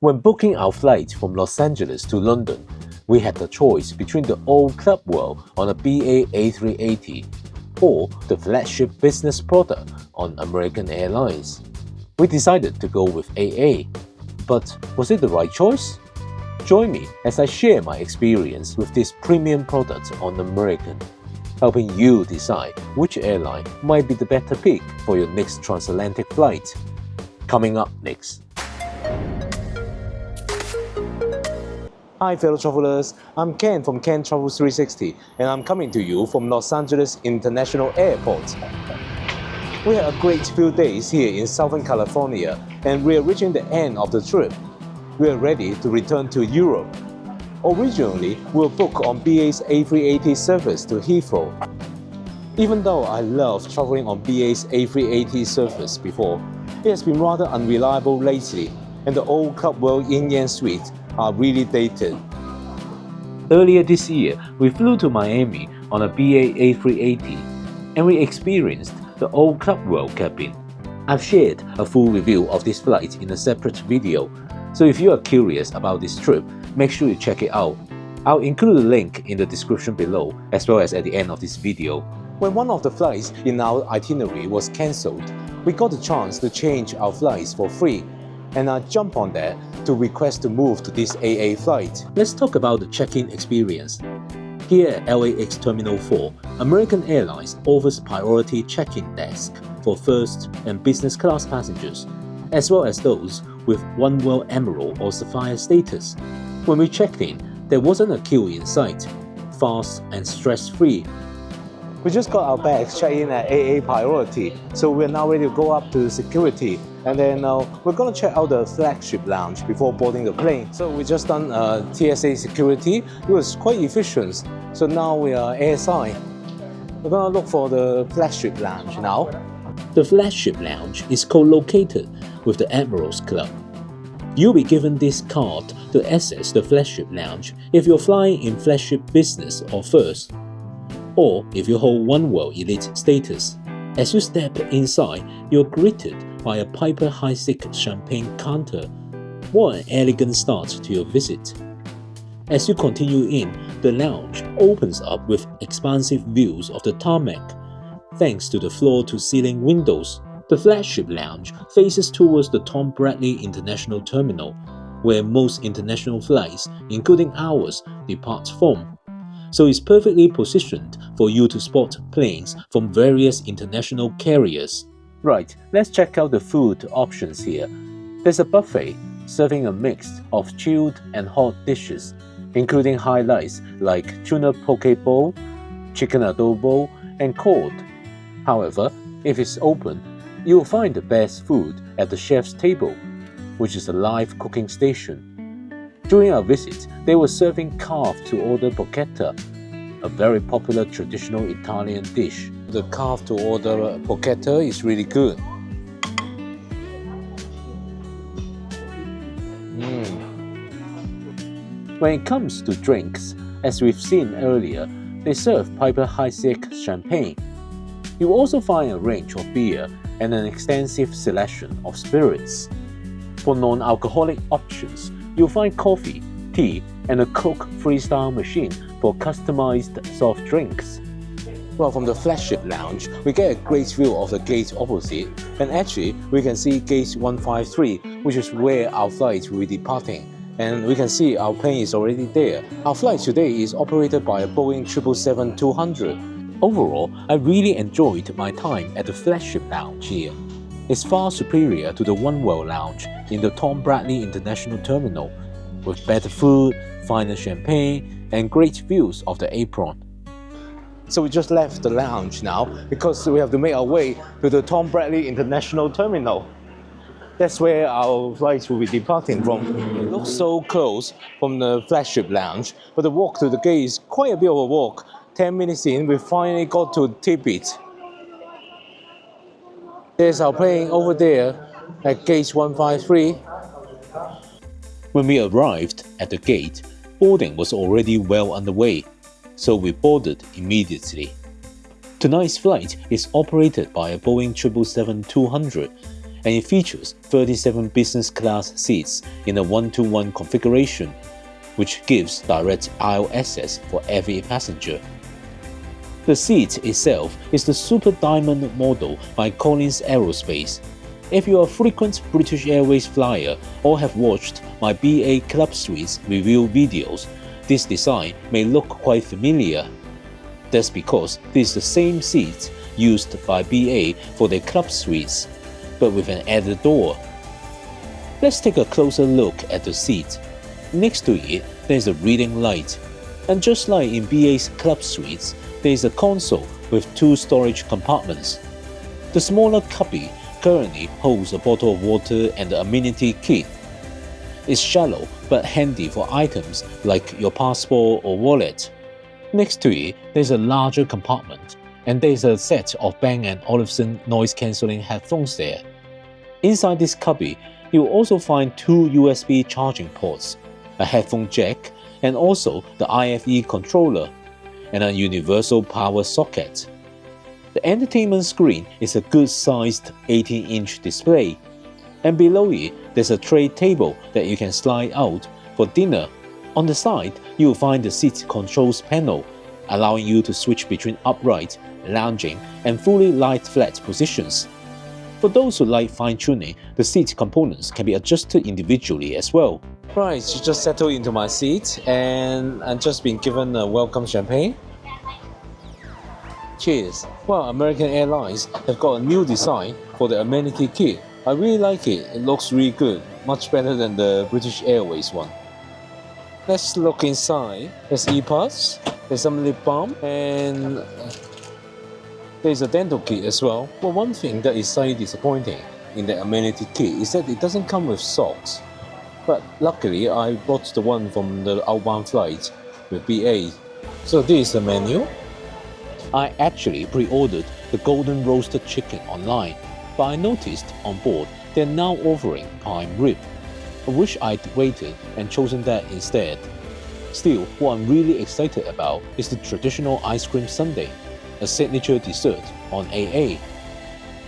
When booking our flight from Los Angeles to London, we had the choice between the old Club World on a BA A380 or the flagship business product on American Airlines. We decided to go with AA, but was it the right choice? Join me as I share my experience with this premium product on American, helping you decide which airline might be the better pick for your next transatlantic flight. Coming up next. Hi fellow travelers, I'm Ken from Ken Travels 360 and I'm coming to you from Los Angeles International Airport. We had a great few days here in Southern California and we are reaching the end of the trip. We are ready to return to Europe. Originally, we were booked on BA's A380 service to Heathrow. Even though I love traveling on BA's A380 service before, it has been rather unreliable lately and the old Club World Yin Yang suites are really dated. Earlier this year, we flew to Miami on a BA A380 and we experienced the old Club World cabin. I've shared a full review of this flight in a separate video, so if you are curious about this trip, make sure you check it out. I'll include a link in the description below as well as at the end of this video. When one of the flights in our itinerary was cancelled, we got the chance to change our flights for free, and I jumped on that to request to move to this AA flight. Let's talk about the check-in experience. Here at LAX Terminal 4, American Airlines offers priority check-in desk for first and business class passengers, as well as those with One World Emerald or Sapphire status. When we checked in, there wasn't a queue in sight, fast and stress-free. We just got our bags checked in at AA priority, so we're now ready to go up to security. And then we're going to check out the Flagship Lounge before boarding the plane. So we just done TSA security. It was quite efficient. So now we are airside. We're going to look for the Flagship Lounge now. The Flagship Lounge is co-located with the Admirals Club. You'll be given this card to access the Flagship Lounge if you're flying in Flagship Business or First, or if you hold One World Elite status. As you step inside, you're greeted by a Piper Heidsieck champagne counter. What an elegant start to your visit. As you continue in, the lounge opens up with expansive views of the tarmac, thanks to the floor-to-ceiling windows. The Flagship Lounge faces towards the Tom Bradley International Terminal, where most international flights, including ours, depart from. So it's perfectly positioned for you to spot planes from various international carriers. Right, let's check out the food options here. There's a buffet serving a mix of chilled and hot dishes, including highlights like tuna poke bowl, chicken adobo, and cod. However, if it's open, you'll find the best food at the chef's table, which is a live cooking station. During our visit, they were serving carved-to-order porchetta, a very popular traditional Italian dish. The carved-to-order porchetta is really good. When it comes to drinks, as we've seen earlier, they serve Piper Heidsieck champagne. You'll also find a range of beer and an extensive selection of spirits. For non-alcoholic options, you'll find coffee, tea, and a Coke freestyle machine for customized soft drinks. Well, from the Flagship Lounge, we get a great view of the gate opposite, and actually, we can see gate 153, which is where our flight will be departing. And we can see our plane is already there. Our flight today is operated by a Boeing 777-200. Overall, I really enjoyed my time at the Flagship Lounge here. It's far superior to the One World Lounge in the Tom Bradley International Terminal, with better food, finer champagne, and great views of the apron. So we just left the lounge now because we have to make our way to the Tom Bradley International Terminal. That's where our flights will be departing from. It looks so close from the Flagship Lounge, but the walk to the gate is quite a bit of a walk. 10 minutes in, we finally got to tip it. There's our plane over there at gate 153. When we arrived at the gate, boarding was already well underway, so we boarded immediately. Tonight's flight is operated by a Boeing 777-200, and it features 37 business class seats in a 1-to-1 configuration, which gives direct aisle access for every passenger. The seat itself is the Super Diamond model by Collins Aerospace. If you are a frequent British Airways flyer or have watched my BA Club Suites review videos, this design may look quite familiar. That's because this is the same seat used by BA for their Club Suites, but with an added door. Let's take a closer look at the seat. Next to it, there is a reading light, and just like in BA's Club Suites, there is a console with 2 storage compartments. The smaller cubby currently holds a bottle of water and the amenity kit. It's shallow but handy for items like your passport or wallet. Next to it, there's a larger compartment, and there's a set of Bang & Olufsen noise-cancelling headphones there. Inside this cubby, you'll also find 2 USB charging ports, a headphone jack, and also the IFE controller, and a universal power socket. The entertainment screen is a good-sized 18-inch display, and below it there's a tray table that you can slide out for dinner. On the side, you'll find the seat controls panel, allowing you to switch between upright, lounging, and fully lie-flat positions. For those who like fine-tuning, the seat components can be adjusted individually as well. Right, just settled into my seat and I've just been given a welcome champagne. Cheers! Well, American Airlines have got a new design for the amenity kit. I really like it. It looks really good, much better than the British Airways one. Let's look inside. There's e-pads, there's some lip balm, and there's a dental kit as well. But one thing that is slightly disappointing in the amenity kit is that it doesn't come with socks. But luckily, I bought the one from the outbound flight with BA. So this is the menu. I actually pre-ordered the golden roasted chicken online, but I noticed on board they're now offering prime rib. I wish I'd waited and chosen that instead. Still, what I'm really excited about is the traditional ice cream sundae, a signature dessert on AA.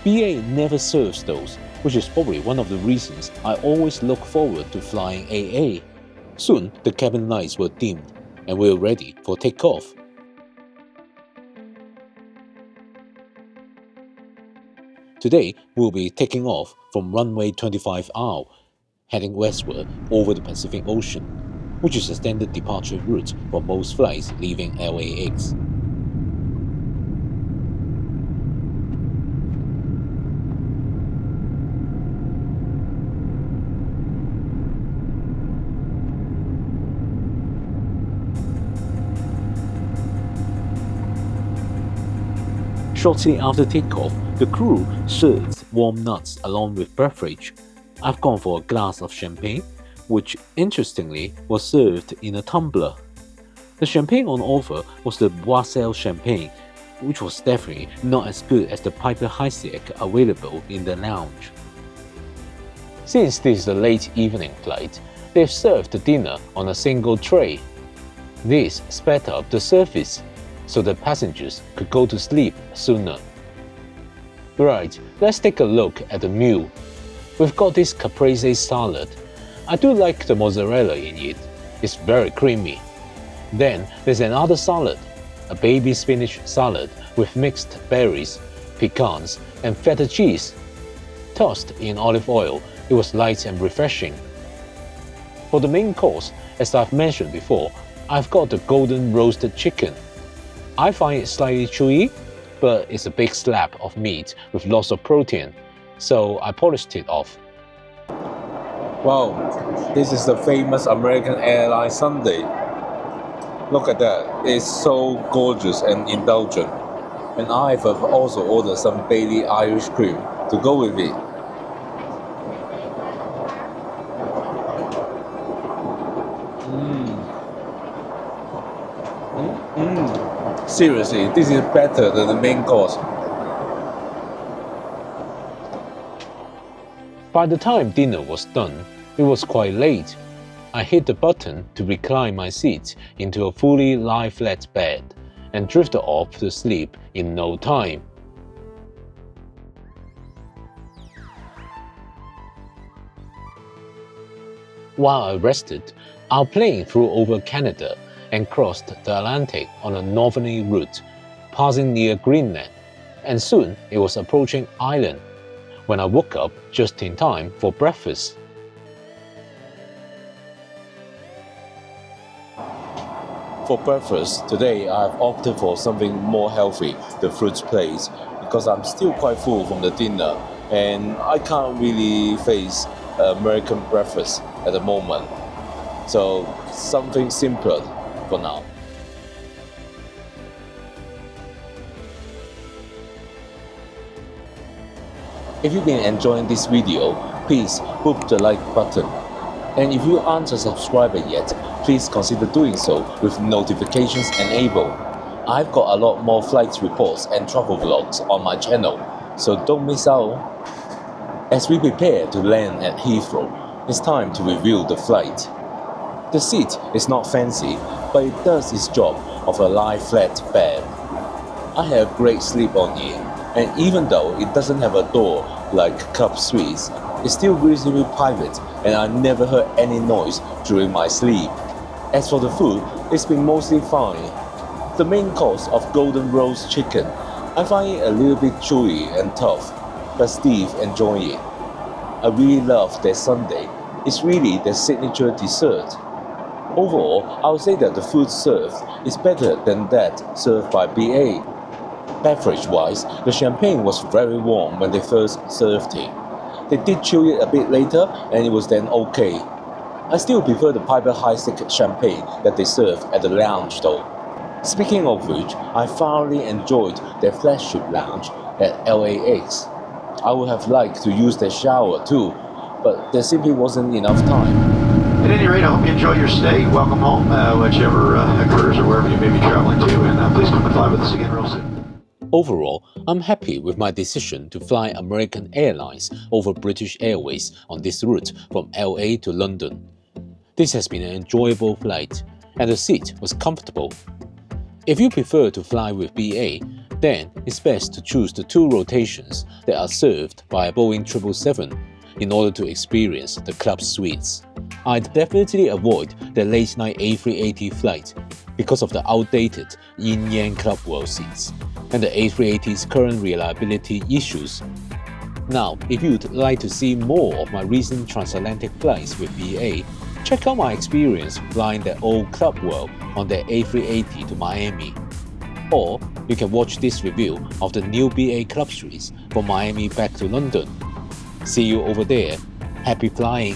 BA never serves those, which is probably one of the reasons I always look forward to flying AA. Soon, the cabin lights were dimmed and we were ready for takeoff. Today, we'll be taking off from runway 25R, heading westward over the Pacific Ocean, which is a standard departure route for most flights leaving LAX. Shortly after takeoff, the crew served warm nuts along with beverage. I've gone for a glass of champagne, which interestingly was served in a tumbler. The champagne on offer was the Boiselle champagne, which was definitely not as good as the Piper Heidsieck available in the lounge. Since this is a late evening flight, they've served the dinner on a single tray. This sped up the service, so the passengers could go to sleep sooner. Right, let's take a look at the meal. We've got this caprese salad. I do like the mozzarella in it. It's very creamy. Then there's another salad, a baby spinach salad with mixed berries, pecans, and feta cheese. Tossed in olive oil, it was light and refreshing. For the main course, as I've mentioned before, I've got the golden roasted chicken. I find it slightly chewy, but it's a big slab of meat with lots of protein, so I polished it off. Wow, this is the famous American Airlines sundae. Look at that, it's so gorgeous and indulgent. And I've also ordered some Bailey Irish cream to go with it. Seriously, this is better than the main course. By the time dinner was done, it was quite late. I hit the button to recline my seat into a fully lie-flat bed and drifted off to sleep in no time. While I rested, our plane flew over Canada and crossed the Atlantic on a northerly route, passing near Greenland, and soon it was approaching Ireland, when I woke up just in time for breakfast. For breakfast, today I've opted for something more healthy, the fruit plate, because I'm still quite full from the dinner and I can't really face American breakfast at the moment. So something simpler for now. If you've been enjoying this video, please hit the like button. And if you aren't a subscriber yet, please consider doing so with notifications enabled. I've got a lot more flight reports and travel vlogs on my channel, so don't miss out. As we prepare to land at Heathrow, it's time to review the flight. The seat is not fancy, but it does its job of a lie flat bed. I had a great sleep on it, and even though it doesn't have a door like club suites, it's still reasonably private and I never heard any noise during my sleep. As for the food, it's been mostly fine. The main course of golden roast chicken, I find it a little bit chewy and tough, but Steve enjoyed it. I really love their sundae. It's really their signature dessert. Overall, I would say that the food served is better than that served by BA. Beverage-wise, the champagne was very warm when they first served it. They did chill it a bit later and it was then okay. I still prefer the Piper high-stick champagne that they served at the lounge though. Speaking of which, I thoroughly enjoyed their Flagship Lounge at LAX. I would have liked to use their shower too, but there simply wasn't enough time. At any rate, I hope you enjoy your stay. Welcome home, whichever occurs or wherever you may be traveling to, and please come and fly with us again real soon. Overall, I'm happy with my decision to fly American Airlines over British Airways on this route from LA to London. This has been an enjoyable flight, and the seat was comfortable. If you prefer to fly with BA, then it's best to choose the 2 rotations that are served by a Boeing 777 in order to experience the club suites. I'd definitely avoid the late-night A380 flight because of the outdated yin-yang Club World seats and the A380's current reliability issues. Now, if you'd like to see more of my recent transatlantic flights with BA, check out my experience flying the old Club World on the A380 to Miami. Or you can watch this review of the new BA Club Suites from Miami back to London. See you over there. Happy flying!